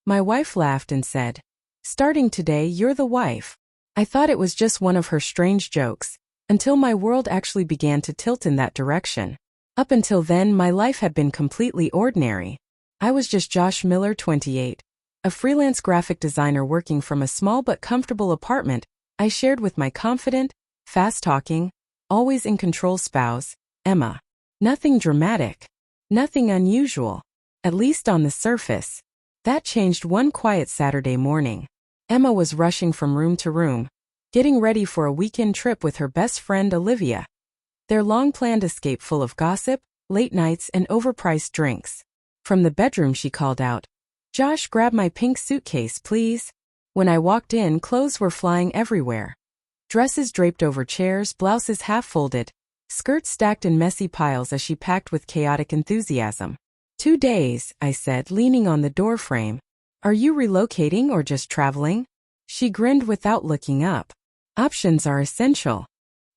My wife laughed and said, "Starting today, you're the wife." I thought it was just one of her strange jokes, until my world actually began to tilt in that direction. Up until then, my life had been completely ordinary. I was just Josh Miller, 28, a freelance graphic designer working from a small but comfortable apartment I shared with my confident, fast-talking, always in control spouse, Emma. Nothing dramatic. Nothing unusual. At least on the surface. That changed one quiet Saturday morning. Emma was rushing from room to room, getting ready for a weekend trip with her best friend Olivia. Their long-planned escape full of gossip, late nights, and overpriced drinks. From the bedroom she called out, "Josh, grab my pink suitcase, please." When I walked in, clothes were flying everywhere. Dresses draped over chairs, blouses half-folded, skirts stacked in messy piles as she packed with chaotic enthusiasm. 2 days, I said, leaning on the doorframe. "Are you relocating or just traveling?" She grinned without looking up. Options are essential.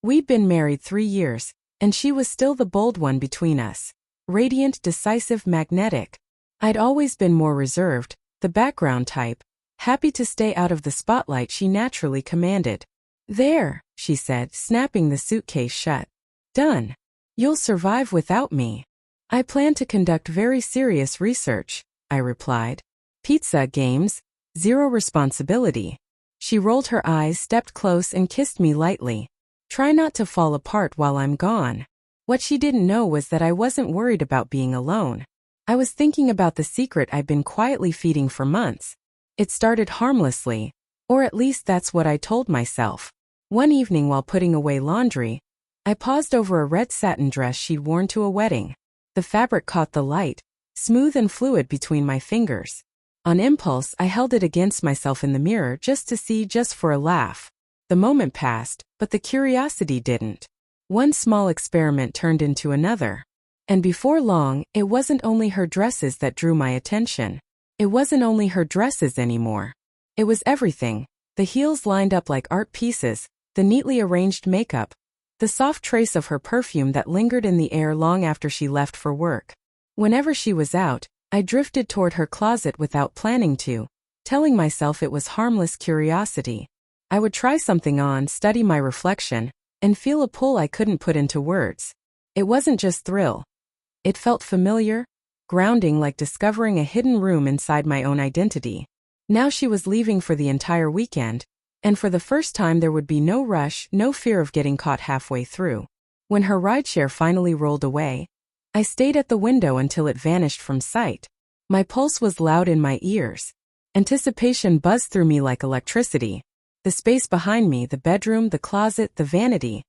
We'd been married 3 years, and she was still the bold one between us. Radiant, decisive, magnetic. I'd always been more reserved, the background type, happy to stay out of the spotlight she naturally commanded. "There," she said, snapping the suitcase shut. "Done. You'll survive without me." "I plan to conduct very serious research," I replied. "Pizza, games, zero responsibility." She rolled her eyes, stepped close, and kissed me lightly. "Try not to fall apart while I'm gone." What she didn't know was that I wasn't worried about being alone. I was thinking about the secret I'd been quietly feeding for months. It started harmlessly, or at least that's what I told myself. One evening while putting away laundry, I paused over a red satin dress she'd worn to a wedding. The fabric caught the light, smooth and fluid between my fingers. On impulse, I held it against myself in the mirror just to see, just for a laugh. The moment passed, but the curiosity didn't. One small experiment turned into another. And before long, it wasn't only her dresses that drew my attention. It wasn't only her dresses anymore. It was everything. The heels lined up like art pieces, the neatly arranged makeup, the soft trace of her perfume that lingered in the air long after she left for work. Whenever she was out, I drifted toward her closet without planning to, telling myself it was harmless curiosity. I would try something on, study my reflection, and feel a pull I couldn't put into words. It wasn't just thrill. It felt familiar, grounding, like discovering a hidden room inside my own identity. Now she was leaving for the entire weekend, and for the first time there would be no rush, no fear of getting caught halfway through. When her rideshare finally rolled away, I stayed at the window until it vanished from sight. My pulse was loud in my ears. Anticipation buzzed through me like electricity. The space behind me, the bedroom, the closet, the vanity,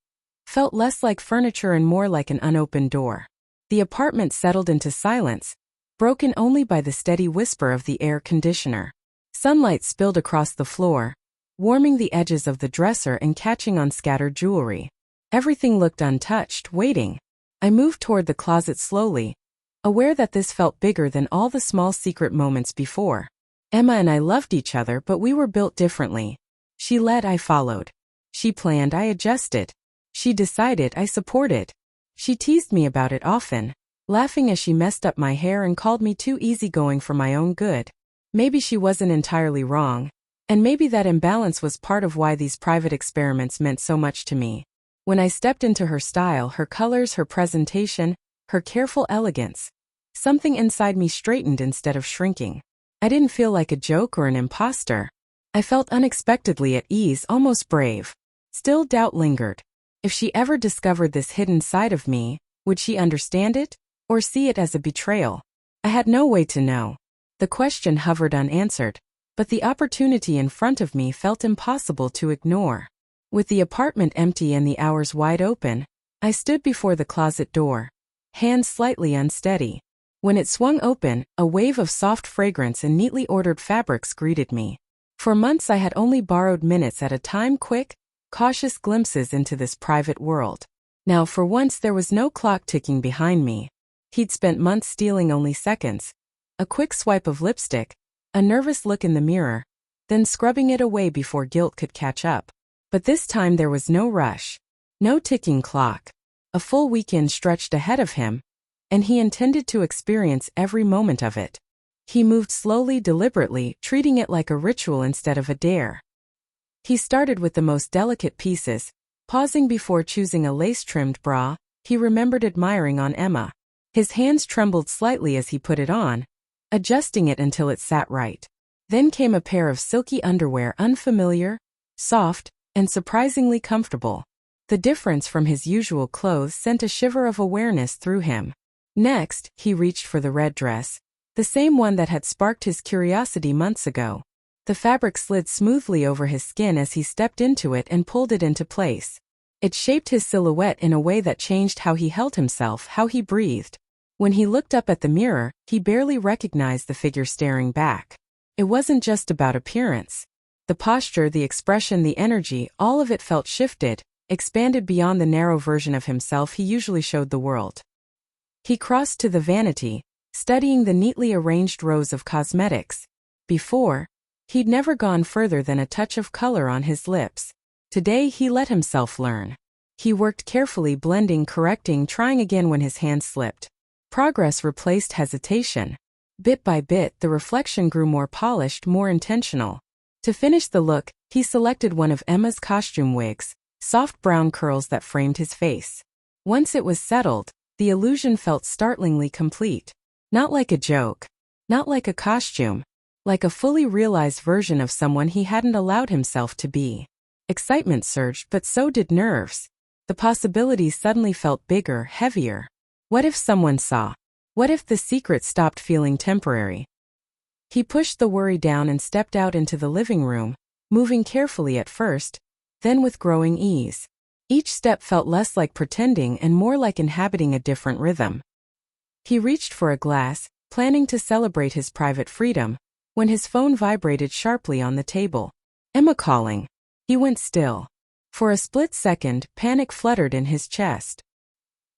felt less like furniture and more like an unopened door. The apartment settled into silence, broken only by the steady whisper of the air conditioner. Sunlight spilled across the floor, warming the edges of the dresser and catching on scattered jewelry. Everything looked untouched, waiting. I moved toward the closet slowly, aware that this felt bigger than all the small secret moments before. Emma and I loved each other, but we were built differently. She led, I followed. She planned, I adjusted. She decided, I supported. She teased me about it often, laughing as she messed up my hair and called me too easygoing for my own good. Maybe she wasn't entirely wrong, and maybe that imbalance was part of why these private experiments meant so much to me. When I stepped into her style, her colors, her presentation, her careful elegance, something inside me straightened instead of shrinking. I didn't feel like a joke or an imposter. I felt unexpectedly at ease, almost brave. Still, doubt lingered. If she ever discovered this hidden side of me, would she understand it, or see it as a betrayal? I had no way to know. The question hovered unanswered, but the opportunity in front of me felt impossible to ignore. With the apartment empty and the hours wide open, I stood before the closet door, hands slightly unsteady. When it swung open, a wave of soft fragrance and neatly ordered fabrics greeted me. For months I had only borrowed minutes at a time, quick, cautious glimpses into this private world. Now for once there was no clock ticking behind me. He'd spent months stealing only seconds. A quick swipe of lipstick, a nervous look in the mirror, then scrubbing it away before guilt could catch up. But this time there was no rush, no ticking clock. A full weekend stretched ahead of him, and he intended to experience every moment of it. He moved slowly, deliberately, treating it like a ritual instead of a dare. He started with the most delicate pieces, pausing before choosing a lace-trimmed bra he remembered admiring on Emma. His hands trembled slightly as he put it on, adjusting it until it sat right. Then came a pair of silky underwear, unfamiliar, soft, and surprisingly comfortable. The difference from his usual clothes sent a shiver of awareness through him. Next, he reached for the red dress, the same one that had sparked his curiosity months ago. The fabric slid smoothly over his skin as he stepped into it and pulled it into place. It shaped his silhouette in a way that changed how he held himself, how he breathed. When he looked up at the mirror, he barely recognized the figure staring back. It wasn't just about appearance. The posture, the expression, the energy, all of it felt shifted, expanded beyond the narrow version of himself he usually showed the world. He crossed to the vanity, studying the neatly arranged rows of cosmetics. Before, he'd never gone further than a touch of color on his lips. Today he let himself learn. He worked carefully, blending, correcting, trying again when his hand slipped. Progress replaced hesitation. Bit by bit, the reflection grew more polished, more intentional. To finish the look, he selected one of Emma's costume wigs, soft brown curls that framed his face. Once it was settled, the illusion felt startlingly complete. Not like a joke. Not like a costume. Like a fully realized version of someone he hadn't allowed himself to be. Excitement surged, but so did nerves. The possibilities suddenly felt bigger, heavier. What if someone saw? What if the secret stopped feeling temporary? He pushed the worry down and stepped out into the living room, moving carefully at first, then with growing ease. Each step felt less like pretending and more like inhabiting a different rhythm. He reached for a glass, planning to celebrate his private freedom, when his phone vibrated sharply on the table. Emma calling. He went still. For a split second, panic fluttered in his chest.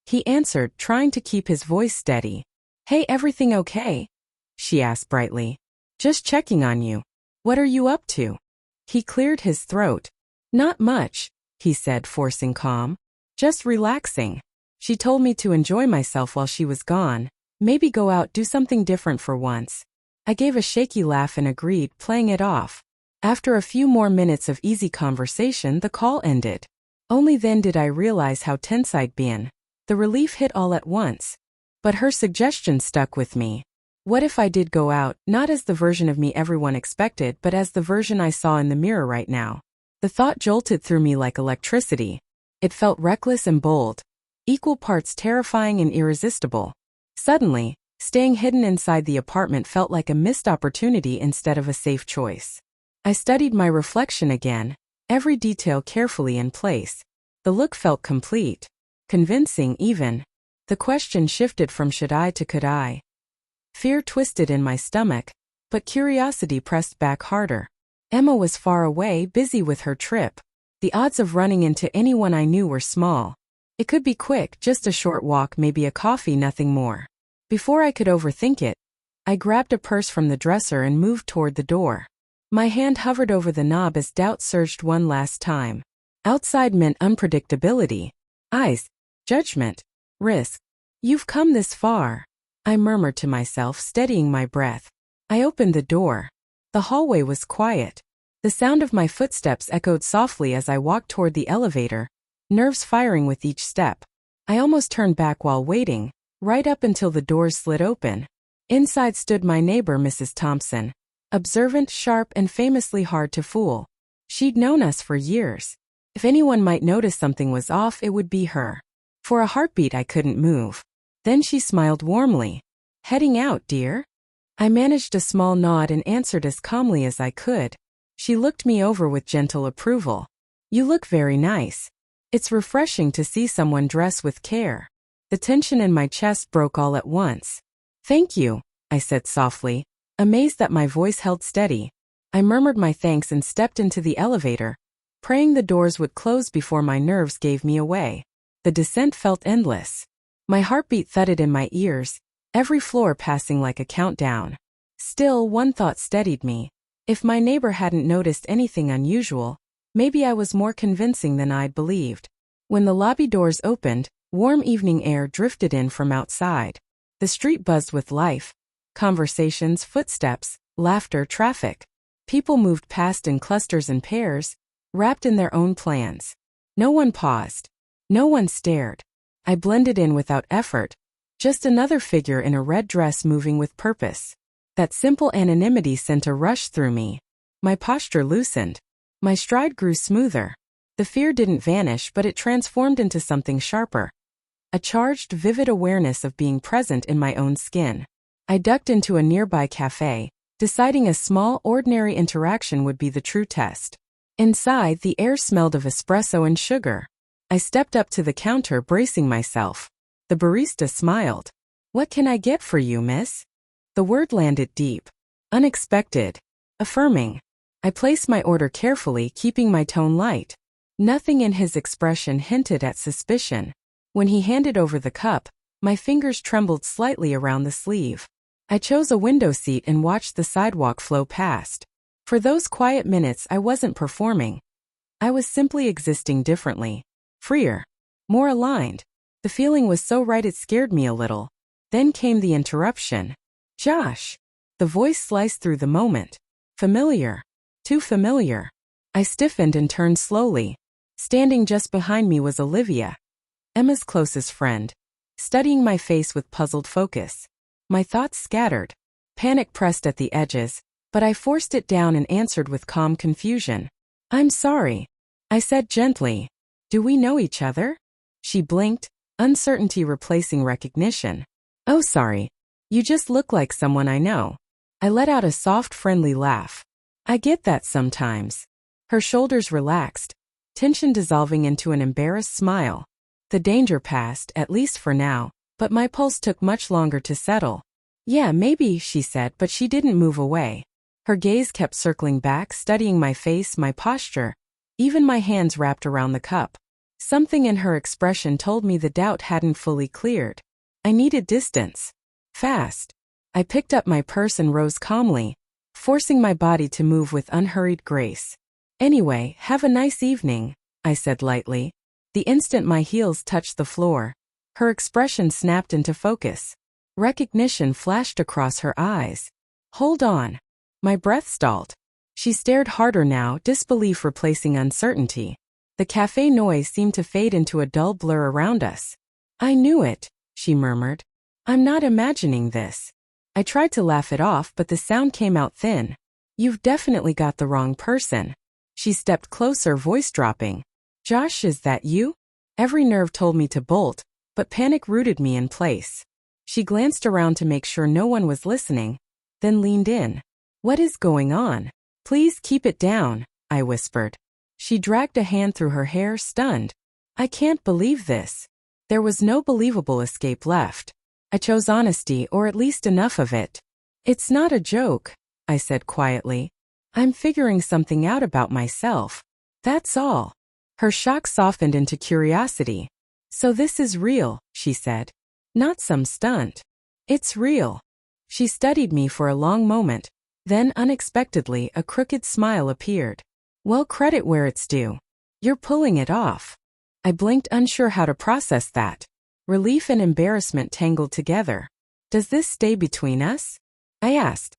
He answered, trying to keep his voice steady. "Hey, everything okay?" she asked brightly. "Just checking on you. What are you up to?" He cleared his throat. "Not much," he said, forcing calm. "Just relaxing. She told me to enjoy myself while she was gone. Maybe go out, do something different for once." I gave a shaky laugh and agreed, playing it off. After a few more minutes of easy conversation, the call ended. Only then did I realize how tense I'd been. The relief hit all at once. But her suggestion stuck with me. What if I did go out, not as the version of me everyone expected, but as the version I saw in the mirror right now? The thought jolted through me like electricity. It felt reckless and bold, equal parts terrifying and irresistible. Suddenly, staying hidden inside the apartment felt like a missed opportunity instead of a safe choice. I studied my reflection again, every detail carefully in place. The look felt complete. Convincing, even. The question shifted from should I to could I. Fear twisted in my stomach, but curiosity pressed back harder. Emma was far away, busy with her trip. The odds of running into anyone I knew were small. It could be quick, just a short walk, maybe a coffee, nothing more. Before I could overthink it, I grabbed a purse from the dresser and moved toward the door. My hand hovered over the knob as doubt surged one last time. Outside meant unpredictability. Eyes. Judgment. Risk. "You've come this far," I murmured to myself, steadying my breath. I opened the door. The hallway was quiet. The sound of my footsteps echoed softly as I walked toward the elevator, nerves firing with each step. I almost turned back while waiting, right up until the doors slid open. Inside stood my neighbor, Mrs. Thompson. Observant, sharp, and famously hard to fool. She'd known us for years. If anyone might notice something was off, it would be her. For a heartbeat I couldn't move. Then she smiled warmly. "Heading out, dear?" I managed a small nod and answered as calmly as I could. She looked me over with gentle approval. "You look very nice. It's refreshing to see someone dress with care." The tension in my chest broke all at once. "Thank you," I said softly, amazed that my voice held steady. I murmured my thanks and stepped into the elevator, praying the doors would close before my nerves gave me away. The descent felt endless. My heartbeat thudded in my ears, every floor passing like a countdown. Still, one thought steadied me. If my neighbor hadn't noticed anything unusual, maybe I was more convincing than I'd believed. When the lobby doors opened, warm evening air drifted in from outside. The street buzzed with life, Conversations, footsteps, laughter, traffic. People moved past in clusters and pairs, wrapped in their own plans. No one paused. No one stared. I blended in without effort, just another figure in a red dress moving with purpose. That simple anonymity sent a rush through me. My posture loosened. My stride grew smoother. The fear didn't vanish, but it transformed into something sharper. A charged, vivid awareness of being present in my own skin. I ducked into a nearby cafe, deciding a small, ordinary interaction would be the true test. Inside, the air smelled of espresso and sugar. I stepped up to the counter, bracing myself. The barista smiled. "What can I get for you, miss?" The word landed deep. Unexpected. Affirming. I placed my order carefully, keeping my tone light. Nothing in his expression hinted at suspicion. When he handed over the cup, my fingers trembled slightly around the sleeve. I chose a window seat and watched the sidewalk flow past. For those quiet minutes, I wasn't performing. I was simply existing differently. Freer. More aligned. The feeling was so right it scared me a little. Then came the interruption. "Josh." The voice sliced through the moment. Familiar. Too familiar. I stiffened and turned slowly. Standing just behind me was Olivia, Emma's closest friend, studying my face with puzzled focus. My thoughts scattered. Panic pressed at the edges, but I forced it down and answered with calm confusion. "I'm sorry," I said gently. "Do we know each other?" She blinked, uncertainty replacing recognition. "Oh, sorry. You just look like someone I know." I let out a soft, friendly laugh. "I get that sometimes." Her shoulders relaxed, tension dissolving into an embarrassed smile. The danger passed, at least for now, but my pulse took much longer to settle. "Yeah, maybe," she said, but she didn't move away. Her gaze kept circling back, studying my face, my posture, even my hands wrapped around the cup. Something in her expression told me the doubt hadn't fully cleared. I needed distance. Fast. I picked up my purse and rose calmly, forcing my body to move with unhurried grace. "Anyway, have a nice evening," I said lightly. The instant my heels touched the floor, her expression snapped into focus. Recognition flashed across her eyes. "Hold on." My breath stalled. She stared harder now, disbelief replacing uncertainty. The cafe noise seemed to fade into a dull blur around us. "I knew it," she murmured. "I'm not imagining this." I tried to laugh it off, but the sound came out thin. "You've definitely got the wrong person." She stepped closer, voice dropping. "Josh, is that you?" Every nerve told me to bolt, but panic rooted me in place. She glanced around to make sure no one was listening, then leaned in. "What is going on?" "Please keep it down," I whispered. She dragged a hand through her hair, stunned. "I can't believe this." There was no believable escape left. I chose honesty, or at least enough of it. "It's not a joke," I said quietly. "I'm figuring something out about myself. That's all." Her shock softened into curiosity. "So this is real," she said. "Not some stunt." "It's real." She studied me for a long moment. Then, unexpectedly, a crooked smile appeared. "Well, credit where it's due. You're pulling it off." I blinked, unsure how to process that. Relief and embarrassment tangled together. "Does this stay between us?" I asked.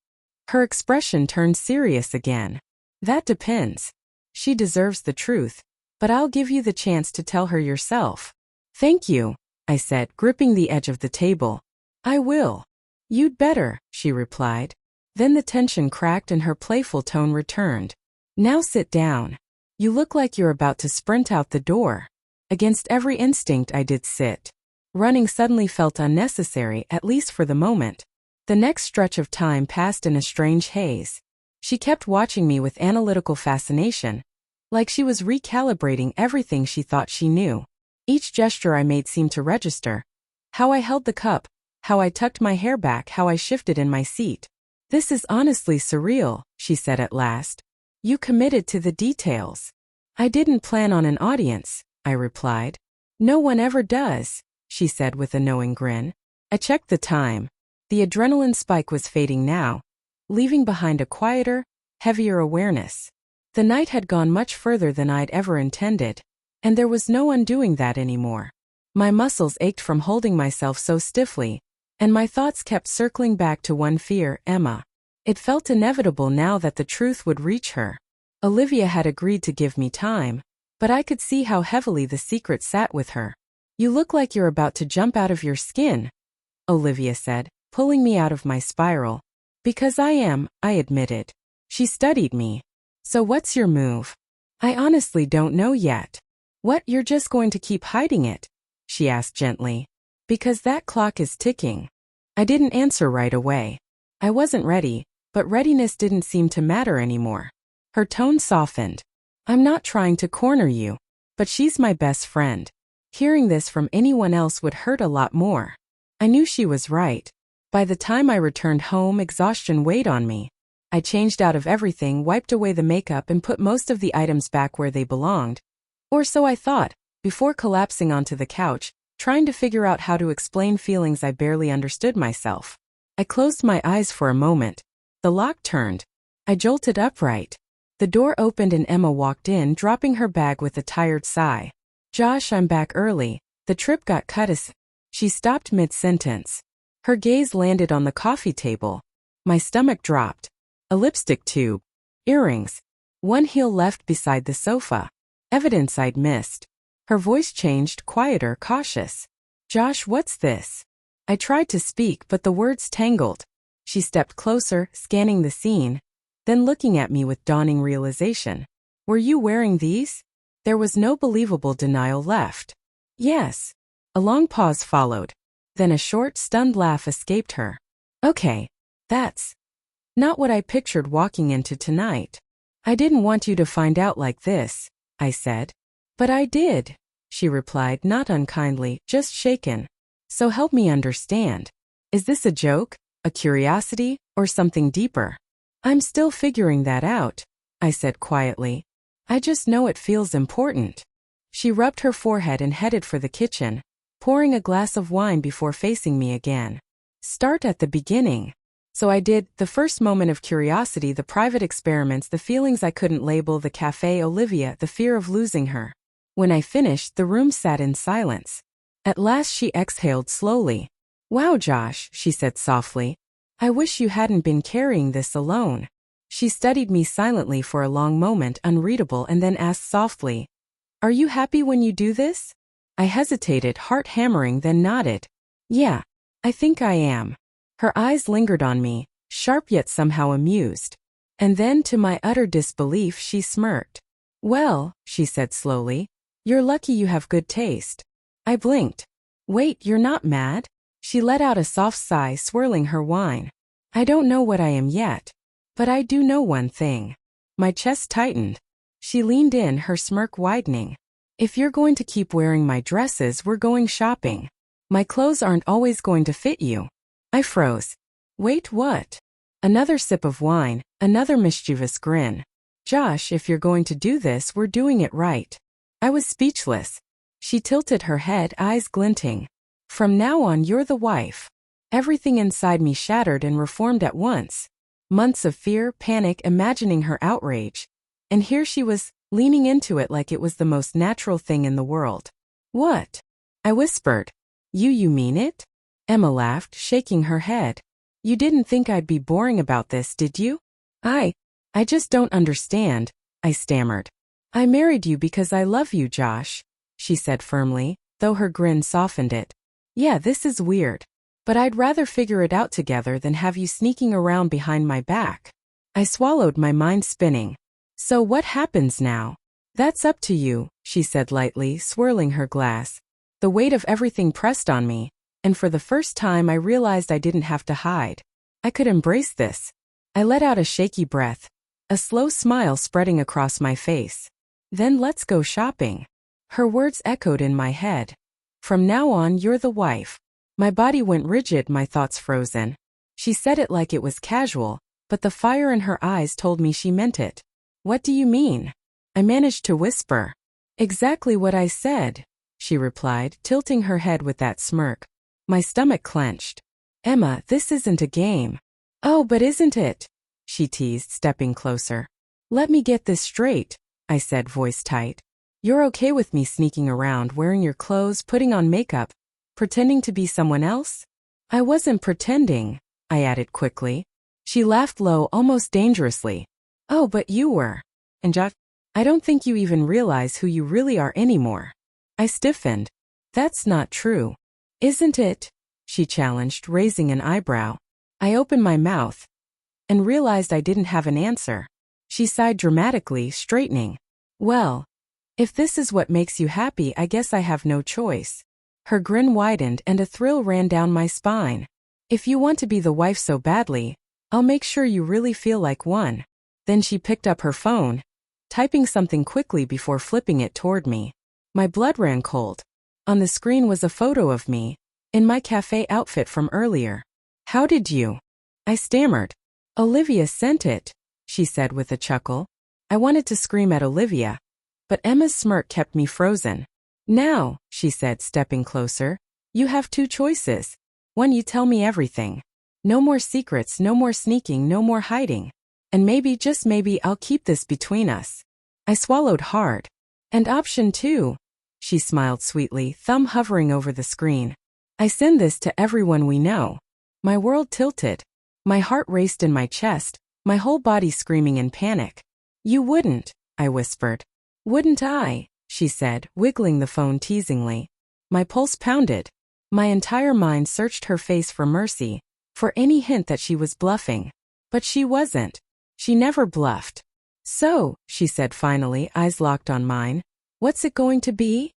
Her expression turned serious again. "That depends. She deserves the truth, but I'll give you the chance to tell her yourself." "Thank you," I said, gripping the edge of the table. "I will." "You'd better," she replied. Then the tension cracked and her playful tone returned. "Now sit down. You look like you're about to sprint out the door." Against every instinct I did sit. Running suddenly felt unnecessary, at least for the moment. The next stretch of time passed in a strange haze. She kept watching me with analytical fascination, like she was recalibrating everything she thought she knew. Each gesture I made seemed to register. How I held the cup, how I tucked my hair back, how I shifted in my seat. "This is honestly surreal," she said at last. "You committed to the details." "I didn't plan on an audience," I replied. "No one ever does," she said with a knowing grin. I checked the time. The adrenaline spike was fading now, leaving behind a quieter, heavier awareness. The night had gone much further than I'd ever intended, and there was no undoing that anymore. My muscles ached from holding myself so stiffly, And my thoughts kept circling back to one fear, Emma. It felt inevitable now that the truth would reach her. Olivia had agreed to give me time, but I could see how heavily the secret sat with her. You look like you're about to jump out of your skin, Olivia said, pulling me out of my spiral. Because I am, I admitted. She studied me. So what's your move? I honestly don't know yet. What, you're just going to keep hiding it? She asked gently. Because that clock is ticking. I didn't answer right away. I wasn't ready, but readiness didn't seem to matter anymore. Her tone softened. I'm not trying to corner you, but she's my best friend. Hearing this from anyone else would hurt a lot more. I knew she was right. By the time I returned home, exhaustion weighed on me. I changed out of everything, wiped away the makeup, and put most of the items back where they belonged. Or so I thought, before collapsing onto the couch, trying to figure out how to explain feelings I barely understood myself. I closed my eyes for a moment. The lock turned. I jolted upright. The door opened and Emma walked in, dropping her bag with a tired sigh. Josh, I'm back early. The trip got cut as... She stopped mid-sentence. Her gaze landed on the coffee table. My stomach dropped. A lipstick tube. Earrings. One heel left beside the sofa. Evidence I'd missed. Her voice changed, quieter, cautious. Josh, what's this? I tried to speak, but the words tangled. She stepped closer, scanning the scene, then looking at me with dawning realization. Were you wearing these? There was no believable denial left. Yes. A long pause followed. Then a short, stunned laugh escaped her. Okay. That's not what I pictured walking into tonight. I didn't want you to find out like this, I said. But I did, she replied, not unkindly, just shaken. So help me understand. Is this a joke, a curiosity, or something deeper? I'm still figuring that out, I said quietly. I just know it feels important. She rubbed her forehead and headed for the kitchen, pouring a glass of wine before facing me again. Start at the beginning. So I did, the first moment of curiosity, the private experiments, the feelings I couldn't label, the cafe, Olivia, the fear of losing her. When I finished, the room sat in silence. At last she exhaled slowly. Wow, Josh, she said softly. I wish you hadn't been carrying this alone. She studied me silently for a long moment, unreadable, and then asked softly, Are you happy when you do this? I hesitated, heart hammering, then nodded. Yeah, I think I am. Her eyes lingered on me, sharp yet somehow amused. And then, to my utter disbelief, she smirked. Well, she said slowly, you're lucky you have good taste. I blinked. Wait, you're not mad? She let out a soft sigh, swirling her wine. I don't know what I am yet. But I do know one thing. My chest tightened. She leaned in, her smirk widening. If you're going to keep wearing my dresses, we're going shopping. My clothes aren't always going to fit you. I froze. Wait, what? Another sip of wine, another mischievous grin. Josh, if you're going to do this, we're doing it right. I was speechless. She tilted her head, eyes glinting. From now on, you're the wife. Everything inside me shattered and reformed at once. Months of fear, panic, imagining her outrage. And here she was, leaning into it like it was the most natural thing in the world. What? I whispered. You mean it? Emma laughed, shaking her head. You didn't think I'd be boring about this, did you? I just don't understand, I stammered. I married you because I love you, Josh, she said firmly, though her grin softened it. Yeah, this is weird. But I'd rather figure it out together than have you sneaking around behind my back. I swallowed, my mind spinning. So what happens now? That's up to you, she said lightly, swirling her glass. The weight of everything pressed on me, and for the first time I realized I didn't have to hide. I could embrace this. I let out a shaky breath, a slow smile spreading across my face. Then let's go shopping. Her words echoed in my head. From now on, you're the wife. My body went rigid, my thoughts frozen. She said it like it was casual, but the fire in her eyes told me she meant it. What do you mean? I managed to whisper. Exactly what I said, she replied, tilting her head with that smirk. My stomach clenched. Emma, this isn't a game. Oh, but isn't it? She teased, stepping closer. Let me get this straight, I said, voice tight. You're okay with me sneaking around, wearing your clothes, putting on makeup, pretending to be someone else? I wasn't pretending, I added quickly. She laughed low, almost dangerously. Oh, but you were. And I don't think you even realize who you really are anymore. I stiffened. That's not true. Isn't it? She challenged, raising an eyebrow. I opened my mouth and realized I didn't have an answer. She sighed dramatically, straightening. Well, if this is what makes you happy, I guess I have no choice. Her grin widened and a thrill ran down my spine. If you want to be the wife so badly, I'll make sure you really feel like one. Then she picked up her phone, typing something quickly before flipping it toward me. My blood ran cold. On the screen was a photo of me, in my cafe outfit from earlier. How did you? I stammered. Olivia sent it, she said with a chuckle. I wanted to scream at Olivia, but Emma's smirk kept me frozen. Now, she said, stepping closer, you have two choices. One, you tell me everything. No more secrets, no more sneaking, no more hiding. And maybe, just maybe, I'll keep this between us. I swallowed hard. And option two, she smiled sweetly, thumb hovering over the screen. I send this to everyone we know. My world tilted. My heart raced in my chest, my whole body screaming in panic. You wouldn't, I whispered. Wouldn't I? She said, wiggling the phone teasingly. My pulse pounded. My entire mind searched her face for mercy, for any hint that she was bluffing. But she wasn't. She never bluffed. So, she said finally, eyes locked on mine, what's it going to be?